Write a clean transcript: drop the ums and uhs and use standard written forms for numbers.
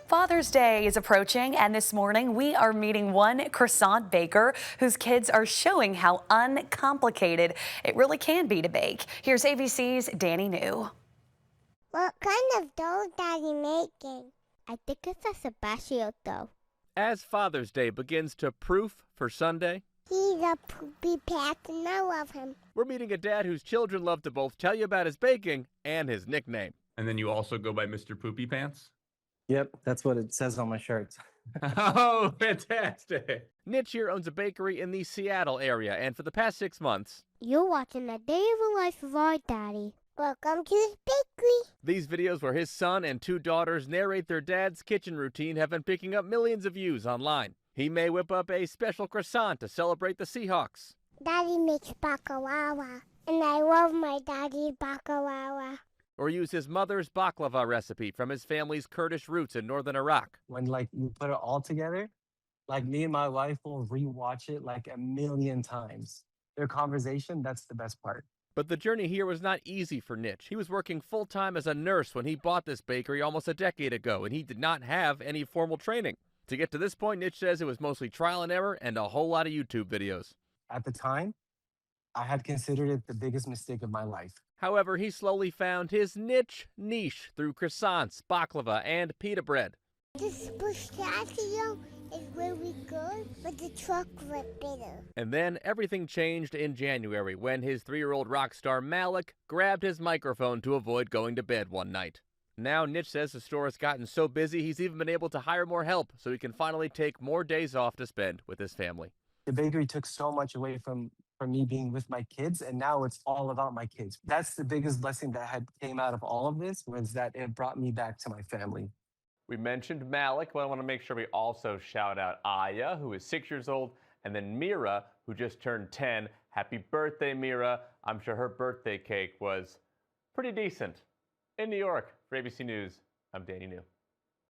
Father's Day is approaching, and this morning we are meeting one croissant baker whose kids are showing how uncomplicated it really can be to bake. Here's ABC's Danny New. What kind of dough Daddy making? I think it's a Sebastian dough. As Father's Day begins to proof for Sunday, He's a poopy pants and I love him. we're meeting a dad whose children love to both tell you about his baking and his nickname. And then you also go by Mr. Poopy Pants? Yep, that's what it says on my shirt. Oh, fantastic. Nitch here owns a bakery in the Seattle area, and for the past 6 months, You're watching the day of the life of our daddy. Welcome to his bakery. these videos where his son and 2 daughters narrate their dad's kitchen routine have been picking up millions of views online. He may whip up a special croissant to celebrate the Seahawks, Daddy makes baklava, and I love my daddy's baklava. or use his mother's baklava recipe from his family's Kurdish roots in northern Iraq. When you put it all together, me and my wife will rewatch it like a million times. Their conversation, that's the best part. But the journey here was not easy for Nitch. He was working full-time as a nurse when he bought this bakery almost a decade ago, and he did not have any formal training. To get to this point, Nitch says it was mostly trial and error and a whole lot of YouTube videos. At the time, I had considered it the biggest mistake of my life. However, he slowly found his niche through croissants, baklava, and pita bread. This pistachio is really good, but the chocolate bitter. And then everything changed in January when his 3-year-old rock star Malik grabbed his microphone to avoid going to bed one night. Now, Nitch says the store has gotten so busy he's even been able to hire more help so he can finally take more days off to spend with his family. The bakery took so much away from me being with my kids, and now it's all about my kids. That's the biggest blessing that had came out of all of this, was that it brought me back to my family. We mentioned Malik, but I want to make sure we also shout out Aya, who is 6 years old, and then Mira, who just turned 10. Happy birthday, Mira. I'm sure her birthday cake was pretty decent. In New York, for ABC News, I'm Danny New.